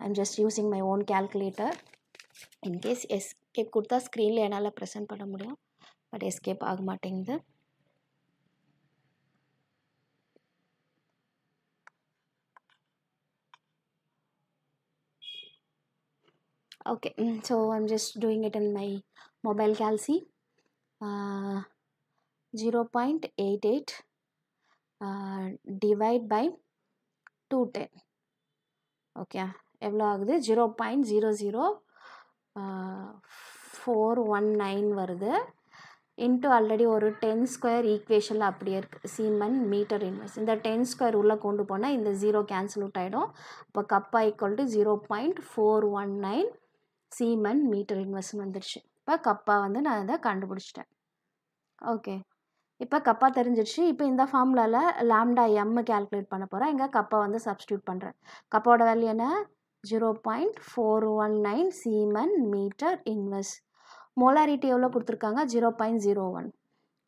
Speaker 1: I'm just using my own calculator. In case escape கொடுத்தா ஸ்க்ரீனில் என்னால் ப்ரெசென்ட் பண்ண முடியும், பட் எஸ்கேப் ஆக மாட்டேங்குது. Okay, so I'm just doing it in my mobile calci. 0.88 divide by 210. Okay, எவ்வளோ ஆகுது 0.00419 வருது. இன்ட்டு ஆல்ரெடி ஒரு 10 ஸ்கொயர் ஈக்குவேஷனில் அப்படியே இருக்குது Siemens மீட்டர் இன்வெர்ஸ். இந்த 10 ஸ்கொயர் உள்ளே கொண்டு போனால் இந்த 0 கேன்சல் அவுட் ஆகிடும். இப்போ கப்பா ஈக்குவல் டு 0.419 Siemens மீட்டர் இன்வெர்ஸ்னு வந்துடுச்சு. இப்போ கப்பா வந்து நான் அதை கண்டுபிடிச்சிட்டேன். ஓகே, இப்போ கப்பா தெரிஞ்சிடுச்சு. இப்போ இந்த ஃபார்முலாவில் லாம்டா எம் கேல்குலேட் பண்ண போகிறேன். இங்கே கப்பா வந்து சப்ஸ்டியூட் பண்ணுறேன். கப்பாவோட வேல்யூ என்ன 0.419 Siemens மீட்டர் இன்வெர்ஸ். மோலாரிட்டி எவ்வளோ கொடுத்துருக்காங்க 0.01,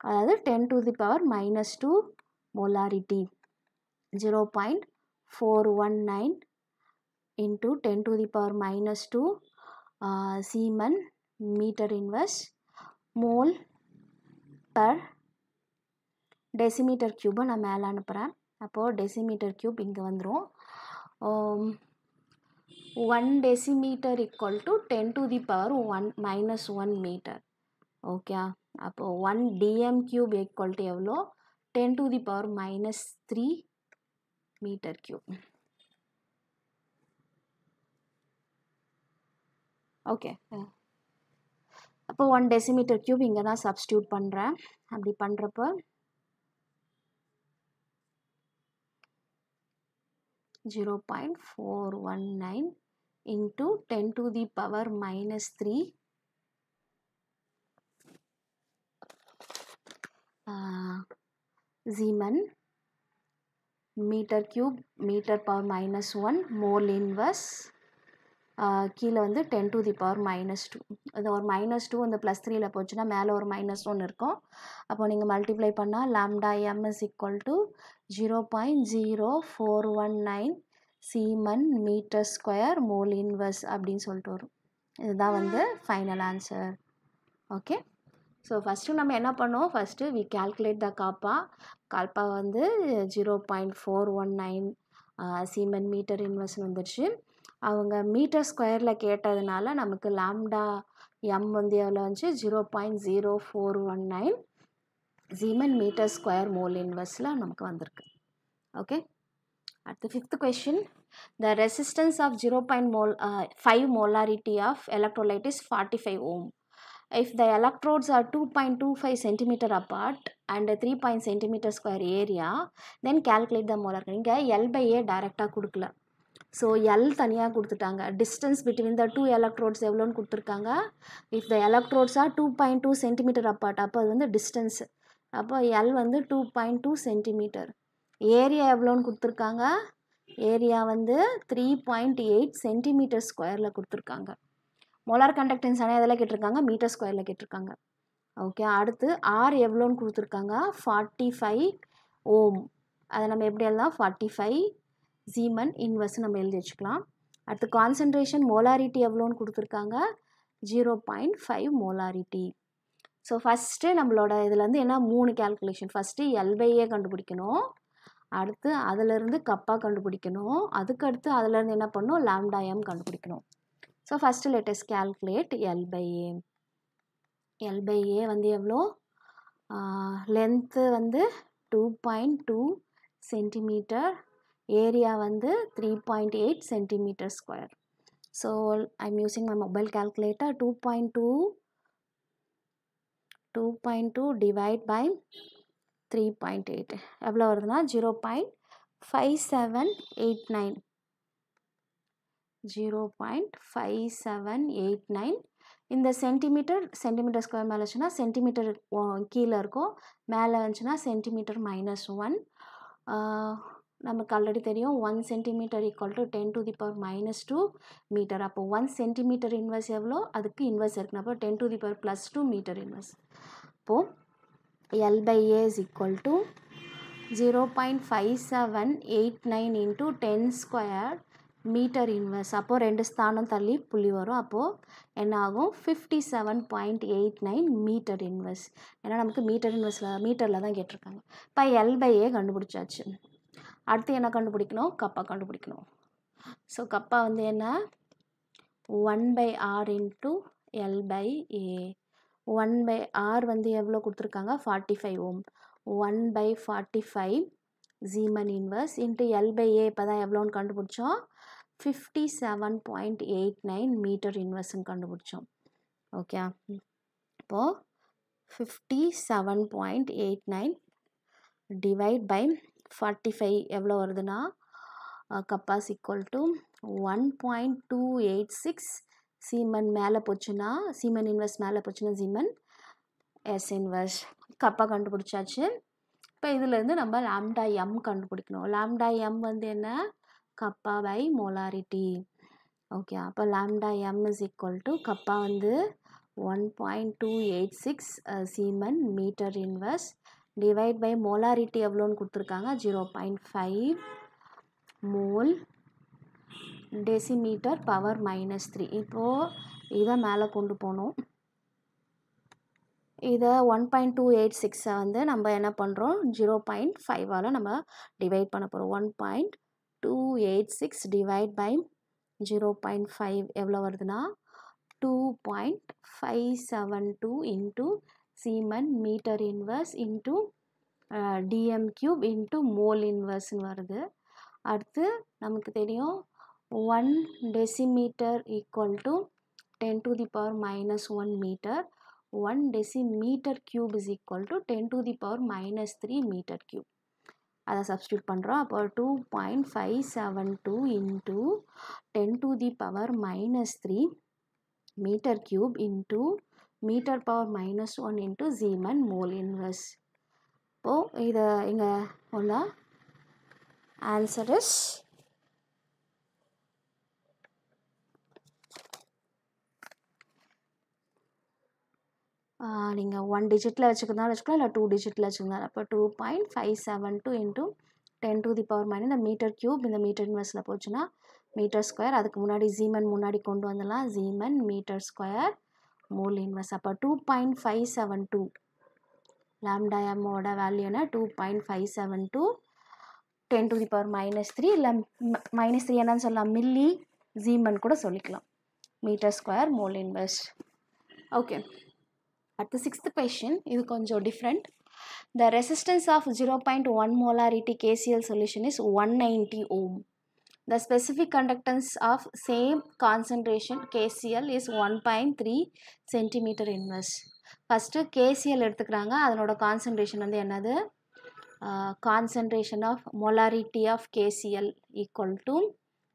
Speaker 1: அதாவது 10⁻⁻2 molarity. 0.419 into 10⁻⁻2 Siemens metre inverse mole per decimetre க்யூபை நான் மேலே அனுப்புகிறேன். அப்போது டெசிமீட்டர் க்யூப் இங்கே வந்துடும். 1 decimetre equal to 10⁻⁻1 metre. Okay, அப்போது 1 dm க்யூப் ஈக்குவல் டு எவ்வளோ 10⁻⁻3 மீட்டர் க்யூப். ஓகே, அப்போ 1 decimeter cube இங்கே தான் சப்ஸ்டியூட் பண்ணுறேன். அப்படி பண்ணுறப்போ 0.419 into 10 to the power minus 3 Siemens meter cube meter power minus 1 mole inverse கீழே வந்து 10 to the power minus 2. அது ஒரு minus 2 அந்த plus 3ல போச்சுன்னா மேலே ஒரு minus 1 இருக்கும். அப்போ நீங்கள் மல்டிப்ளை பண்ணால் lambda m is equal to 0.0419 Siemens meter square mole inverse அப்படின்னு சொல்லிட்டு வரும். இதுதான் வந்து final answer. Okay, so first நம்ம என்ன பண்ணோம், first we calculate the kappa வந்து 0.419 Siemens மீட்டர் இன்வெர்ஸ்னு வந்துடுச்சு. அவங்க மீட்டர் ஸ்கொயரில் கேட்டதுனால நமக்கு லாம்டா எம் வந்து எவ்வளோ வந்துச்சு 0.0419 Siemens மீட்டர் ஸ்கொயர் மோல் இன்வெர்ஸில் நமக்கு வந்திருக்கு. ஓகே, அடுத்து 5th question. The resistance of 0.5 molarity of electrolyte is 45 ohm. If the electrodes are 2.25 cm apart and 3 cm square area, then calculate the molar. இங்கே L by A டைரெக்டாக கொடுக்கல, so L தனியாக கொடுத்துட்டாங்க. Distance between the 2 electrodes எவ்வளோன்னு கொடுத்துருக்காங்க. If the electrodes R 2.2 cm apart, அப்போ அது வந்து டிஸ்டன்ஸ். அப்போ எல் வந்து 2.2 cm. ஏரியா எவ்வளோன்னு கொடுத்துருக்காங்க, ஏரியா வந்து 3.8 cm ஸ்கொயரில் கொடுத்துருக்காங்க. மோலார் கண்டக்டன்ஸ் ஆனால் எதில் கேட்டிருக்காங்க, மீட்டர் ஸ்கொயரில் கேட்டிருக்காங்க. ஓகே, அடுத்து ஆர் எவ்வளோன்னு கொடுத்துருக்காங்க 45 ஓம். அதை நம்ம எப்படி எழுதலாம், 45 Siemens இன்வெர்ஸ் நம்ம எழுதி வச்சுக்கலாம். அடுத்து கான்சன்ட்ரேஷன் மோலாரிட்டி எவ்வளோன்னு கொடுத்துருக்காங்க 0.5 மோலாரிட்டி. ஸோ ஃபஸ்ட்டு நம்மளோட இதில் வந்து என்ன 3 கேல்குலேஷன். ஃபஸ்ட்டு எல்பைஏ கண்டுபிடிக்கணும், அடுத்து அதிலிருந்து கப்பா கண்டுபிடிக்கணும், அதுக்கடுத்து அதிலேருந்து என்ன பண்ணணும் லாம்டா எம் கண்டுபிடிக்கணும். So first let's calculate L by A. L by A வந்து எவ்வளோ, லென்த்து வந்து 2.2 சென்டிமீட்டர், ஏரியா வந்து 3.8 cm square. So I'm using my mobile calculator. 2.2 divide by 3.8 எவ்வளோ வருதுன்னா 0.5789. 0.5789. இந்த சென்டிமீட்டர் ஸ்கொயர் மேலே வச்சுன்னா சென்டிமீட்டர் கீழே இருக்கும், மேலே வந்துச்சுன்னா சென்டிமீட்டர் -1. நமக்கு ஆல்ரெடி தெரியும் 1 cm equal to 10 to the power -2 metre. அப்போ 1 cm இன்வெர்ஸ் எவ்வளோ, அதுக்கு இன்வெர்ஸ் இருக்குன்னு, அப்போ 10 to the power +2 metre inverse. அப்போது L by A is equal to 0.5789 into 10 square metre inverse. அப்போது 2 ஸ்தானம் தள்ளி புள்ளி வரும், அப்போது என்ன ஆகும் 57.89 மீட்டர் இன்வெர்ஸ். ஏன்னா நமக்கு மீட்டர் இன்வெர்ஸில் மீட்டரில் தான் கேட்டிருக்காங்க. இப்போ L by A கண்டுபிடிச்சாச்சு. அடுத்து என்ன கண்டுபிடிக்கணும், கப்பா கண்டுபிடிக்கணும். ஸோ கப்பா வந்து என்ன 1/r into L by A. 1/r வந்து எவ்வளோ கொடுத்துருக்காங்க 45 ஓம். 1/45 Siemens inverse into L by A இப்போ தான் எவ்வளோன்னு கண்டுபிடிச்சோம் 57.89 மீட்டர் இன்வெர்ஸ்ன்னு கண்டுபிடிச்சோம். ஓகே, இப்போது 57.89 டிவைட் பை 45 எவ்வளோ வருதுன்னா கப்பாஸ் ஈக்குவல் டு 1.286. Siemens மேலே போச்சுன்னா Siemens இன்வெர்ஸ் மேலே போச்சுன்னா Siemens எஸ் இன்வெர்ஸ். கப்பா கண்டுபிடிச்சாச்சு. இப்போ இதிலேருந்து நம்ம லாம்டா எம் கண்டுபிடிக்கணும். லாம்டா எம் வந்து என்ன, கப்பா பை மோலாரிட்டி. ஓகே, அப்போ lambda M is equal to kappa வந்து 1.286 Siemens metre inverse divide by molarity எவ்வளோன்னு கொடுத்துருக்காங்க 0.5 மோல் டெசிமீட்டர் பவர் -3. இப்போது இதை மேலே கொண்டு போகணும். இதை 1.286 வந்து நம்ம என்ன பண்ணுறோம் 0.5ஆல் நம்ம டிவைட் பண்ண போகிறோம். 1.286 டிவைட் பை 0.5 எவ்வளோ வருதுன்னா 2.572 into Siemens metre inverse into dm cube into mole இன்வெர்ஸ்னு வருது. அடுத்து நமக்கு தெரியும் 1 decimetre equal to 10 to the power -1 metre. 1 decimeter cube is equal to 10 to the power minus 3 meter cube. அதை சப்ஸ்டியூட் பண்ணுறோம். அப்போ 2.572 into 10 to the power minus 3 meter cube into meter power minus 1 into Zeeman mole inverse. இப்போது இதை இங்கே உள்ள answer is நீங்கள் 1 டிஜிட்டில் வச்சுக்கிறதாலும் வச்சுக்கலாம், இல்லை 2 டிஜிட்டில் வச்சுக்கலாம். அப்போ 2.572 into 10 to the power minus இந்த மீட்டர் க்யூப் இந்த மீட்டர் இன்வெர்ஸில் போச்சுன்னா மீட்டர் ஸ்கொயர். அதுக்கு முன்னாடி ஜீமன் முன்னாடி கொண்டு வந்துடலாம். Siemens metre square mole inverse. அப்போ 2.572 லாம்டா எம்மோட வேல்யூ என்ன? 2.572 10 to the power minus 3 இல்லை மைனஸ் 3 என்னன்னு சொல்லலாம், மில்லி ஜீமன் கூட சொல்லிக்கலாம். Metre square mole inverse. Okay, அடுத்த 6th question. இது கொஞ்சம் different. The resistance of 0.1 molarity KCl solution is 190 ohm. The specific conductance of same concentration KCl is 1.3 centimeter inverse. First KCl எடுத்துக்கிறாங்க. அதனோட concentration வந்து என்னது? Concentration of molarity of KCl equal to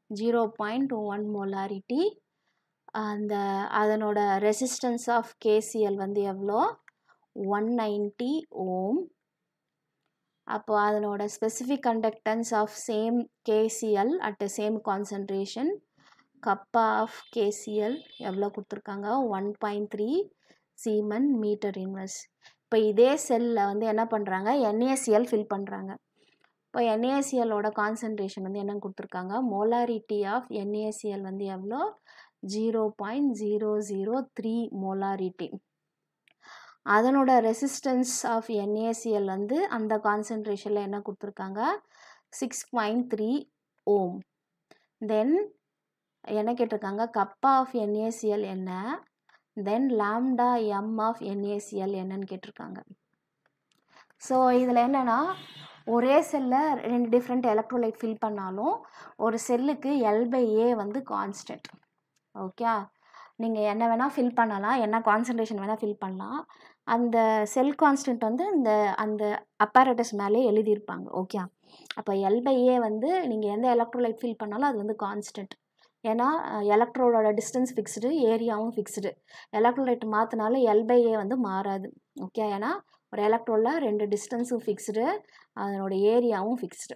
Speaker 1: 0.1 molarity. அந்த அதனோட resistance of KCl வந்து எவ்வளோ? 190 ohm. அப்போ அதனோட specific conductance of same KCl at same concentration kappa of KCl எவ்வளோ கொடுத்துருக்காங்க? 1.3 சீமன் மீட்டர் இன்வெர்ஸ். இப்போ இதே செல்லில் வந்து என்ன பண்ணுறாங்க? NaCl ஃபில் பண்ணுறாங்க. இப்போ NaClோட கான்சன்ட்ரேஷன் வந்து என்ன கொடுத்துருக்காங்க? மோலாரிட்டி ஆஃப் NaCl வந்து எவ்வளோ? 0.003 மோலாரிட்டி. அதனோட ரெசிஸ்டன்ஸ் ஆஃப் NaCl வந்து அந்த கான்சன்ட்ரேஷனில் என்ன கொடுத்துருக்காங்க? 6.3 ஓம். தென் என்ன கேட்டிருக்காங்க? கப்பா ஆஃப் NaCl என்ன, தென் லாம்டா எம் ஆஃப் NaCl என்னன்னு கேட்டிருக்காங்க. ஸோ இதில் என்னென்னா, ஒரே செல்லில் 2 டிஃப்ரெண்ட் எலக்ட்ரோலைட் ஃபில் பண்ணாலும் ஒரு செல்லுக்கு L/A வந்து கான்ஸ்டன்ட். ஓகே, நீங்கள் என்ன வேணால் ஃபில் பண்ணலாம், என்ன கான்சன்ட்ரேஷன் வேணால் ஃபில் பண்ணலாம். அந்த செல் கான்ஸ்டன்ட் வந்து அந்த அப்பேரட்டஸ் மேலே எழுதியிருப்பாங்க. ஓகே, அப்போ L/A வந்து நீங்கள் எந்த எலக்ட்ரோலைட் ஃபில் பண்ணாலும் அது வந்து கான்ஸ்டன்ட். ஏன்னா எலக்ட்ரோடோட டிஸ்டன்ஸ் ஃபிக்ஸ்டு, ஏரியாவும் ஃபிக்ஸ்டு. எலக்ட்ரோலைட் மாற்றினாலும் L/A வந்து மாறாது. ஓகே, ஏன்னா ஒரு எலக்ட்ரோலில் 2 டிஸ்டன்ஸும் ஃபிக்ஸ்டு, அதனோட ஏரியாவும் ஃபிக்ஸ்டு.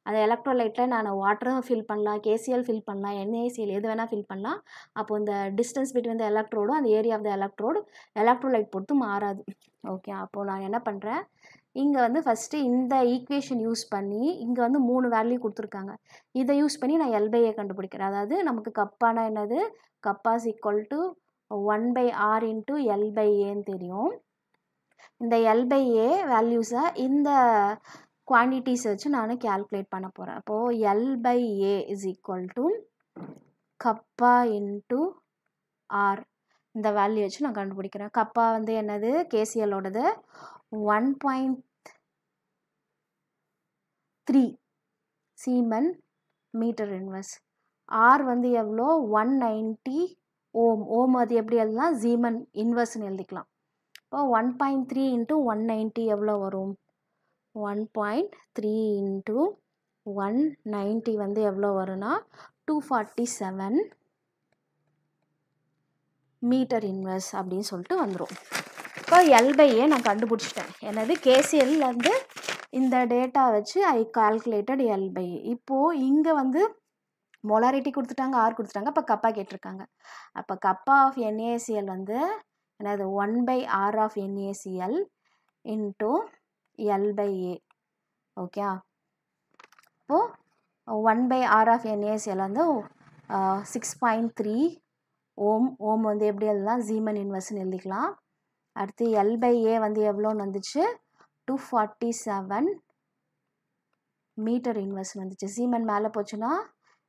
Speaker 1: அந்த எலக்ட்ரோலைட்டில் நான் வாட்டரும் ஃபில் பண்ணலாம், KCl ஃபில் பண்ணலாம், NaCl எது வேணால் ஃபில் பண்ணலாம். அப்போது இந்த டிஸ்டன்ஸ் பிட்வீன் த எலக்ட்ரோடும் அந்த area of the electrode electrolyte பொறுத்து மாறாது. ஓகே, அப்போது நான் என்ன பண்ணுறேன், இங்கே வந்து ஃபஸ்ட்டு இந்த ஈக்குவேஷன் யூஸ் பண்ணி இங்கே வந்து 3 வேல்யூ கொடுத்துருக்காங்க. இதை யூஸ் பண்ணி நான் L/A கண்டுபிடிக்கிறேன். அதாவது நமக்கு கப்பானா என்னது? கப்பாஸ் ஈக்குவல் டு 1/R இன்ட்டு L/Aன்னு தெரியும். இந்த L/A வேல்யூஸை இந்த குவான்டிட்டிஸ் வச்சு நான் கேல்குலேட் பண்ண போகிறேன். அப்போது L/A is equal to kappa into R. இந்த வேல்யூ வச்சு நான் கண்டுபிடிக்கிறேன். கப்பா வந்து என்னது? KClோடது 1.3 சீமன் மீட்டர் இன்வெர்ஸ். ஆர் வந்து எவ்வளோ? 190 ஓம். ஓம் அது எப்படி எழுதலாம்? சீமன் இன்வெர்ஸ்னு எழுதிக்கலாம். இப்போ 1.3 இன்ட்டு 190 எவ்வளோ வரும்? 1.3 இன்ட்டு 190 வந்து எவ்வளோ வரும்னா 247 மீட்டர் இன்வெர்ஸ் அப்படின்னு சொல்லிட்டு வந்துடும். இப்போ L/A நான் கண்டுபிடிச்சிட்டேன். என்னது? KClலேருந்து இந்த டேட்டா வச்சு ஐ கால்குலேட்டட் L/A. இப்போது இங்கே வந்து மொலாரிட்டி கொடுத்துட்டாங்க, ஆர் கொடுத்துட்டாங்க. அப்போ கப்பா கேட்டிருக்காங்க. அப்போ கப்பா ஆஃப் NaCl வந்து என்னது? 1/R of NaCl into L/A. Okay, இப்போது 1/R ஆஃப் NaCl வந்து 6.3 ஓம். ஓம் வந்து எப்படி எழுதலாம்? சீமன் இன்வெர்ஸ்னு எழுதிக்கலாம். அடுத்து L/A வந்து எவ்வளோன்னு வந்துச்சு? 247 மீட்டர் இன்வெர்ஸ் வந்துச்சு. சீமன் மேலே போச்சுன்னா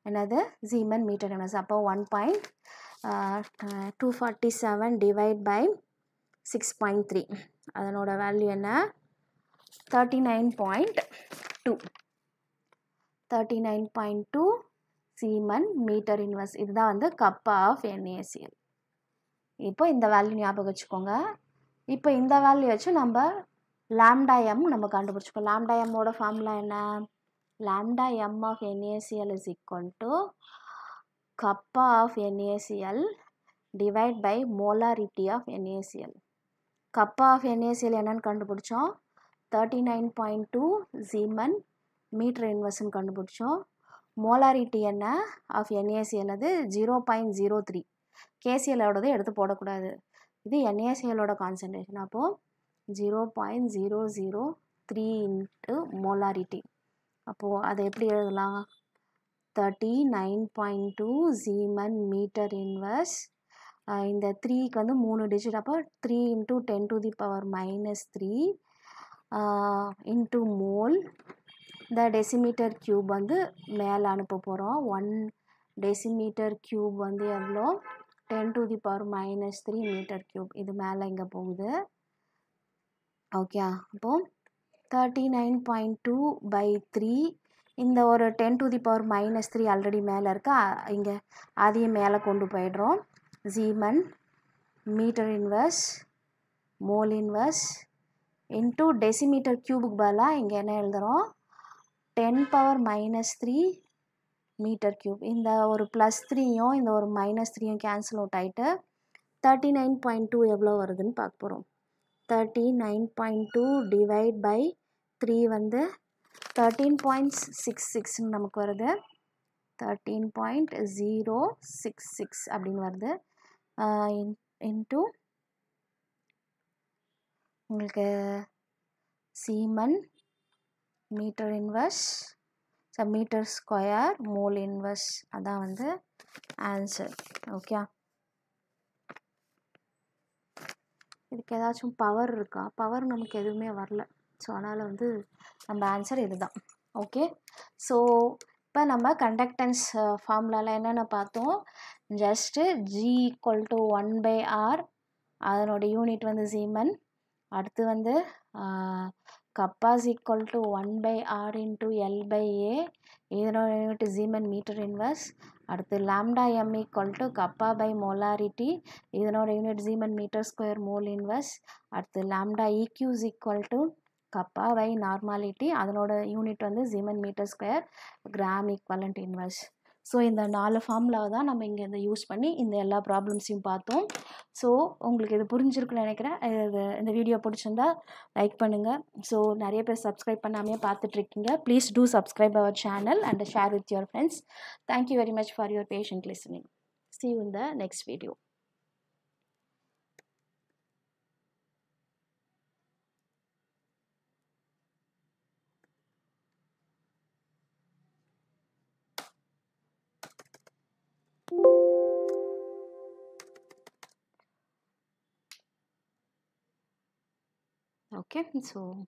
Speaker 1: என்னது? Siemens metre inverse. அப்போ 1.247 டிவைட் பை 6.3 அதனோட வேல்யூ என்ன? 39.2 39.2 சீமன் மீட்டர் இன்வெர்ஸ். இதுதான் வந்து கப்பா ஆஃப் NaCl. இப்போ இந்த வேல்யூ ஞாபகம் வச்சுக்கோங்க. இப்போ இந்த வேல்யூ வச்சு நம்ம lambda m நம்ம கண்டுபிடிச்சிக்கோ. lambda m ஓட ஃபார்முலா என்ன? lambda m of NaCl is equal to kappa of NaCl divide by molarity of NaCl. kappa of NaCl என்னன்னு கண்டுபிடிச்சோம்? 39.2 Zeeman meter inverse கண்டுபிடிச்சோம். molarity என்ன of NaCl அது 0.03. KCl ஓடது எடுத்து போடக்கூடாது. இது NaCl ஓட கான்சன்ட்ரேஷன். அப்போ 0.003 into molarity. அப்போ அதை எப்படி எழுதலாம்? 39.2 Zeeman meter inverse. இந்த 3க்கு வந்து 3 டிஜிட். அப்போ 3 into 10 to the power minus 3 into mole. இந்த டெசிமீட்டர் கியூப் வந்து மேலே அனுப்ப போகிறோம். 1 டெசிமீட்டர் கியூப் வந்து எவ்வளோ? 10 to the power minus 3 metre cube. இது மேலே இங்கே போகுது. ஓகே, அப்போது 39.2 by 3 இந்த ஒரு 10 to the power minus 3 already மேலே இருக்கா, இங்கே அதையும் மேலே கொண்டு போயிடுறோம். Zeeman metre inverse mole inverse into decimetre கியூபுக்கு பதிலாக இங்கே என்ன எழுதுகிறோம்? 10 பவர் மைனஸ் 3 மீட்டர் கியூப். இந்த ஒரு ப்ளஸ் 3யும் இந்த ஒரு மைனஸ் 3யும் கேன்சல் அவுட் ஆகிட்டு 39.2 எவ்வளோ வருதுன்னு பார்க்க போகிறோம். 39.2 டிவைட் பை 3 வந்து 13.66 நமக்கு வருது. 13.066 அப்படின்னு வருது. இன்டூ உங்களுக்கு Zeeman metre inverse metre square mole inverse, அதான் வந்து ஆன்சர். ஓகே, இதுக்கு ஏதாச்சும் பவர் இருக்கா? பவர் நமக்கு எதுவுமே வரல. ஸோ அதனால் வந்து நம்ம ஆன்சர் இதுதான். ஓகே, ஸோ இப்போ நம்ம கண்டக்டன்ஸ் ஃபார்முலாவில் என்னென்ன பார்த்தோம்? Just G equal to 1/R, அதனோட யூனிட் வந்து Zeeman. அடுத்து வந்து kappa is equal to 1/R into L/A, இதனோட யூனிட் Zeeman மீட்டர் இன்வர்ஸ். அடுத்து lambda m equal to kappa by molarity, இதனோட unit Zeeman metre square mole inverse. அடுத்து lambda eq is equal to kappa by normality, அதனோட unit வந்து Zeeman metre square gram equivalent inverse. So இந்த 4 ஃபார்முலாவை தான் நம்ம இங்கே இந்த யூஸ் பண்ணி இந்த எல்லா ப்ராப்ளம்ஸையும் பார்த்தோம். ஸோ உங்களுக்கு இது புரிஞ்சிருக்குன்னு நினைக்கிறேன். இந்த வீடியோ பிடிச்சிருந்தா லைக் பண்ணுங்கள். ஸோ நிறைய பேர் சப்ஸ்கிரைப் பண்ணாமே பார்த்துட்ருக்கீங்க. Please do subscribe our channel and share with your friends. Thank you very much for your patient listening. See you in the next video. Okay, so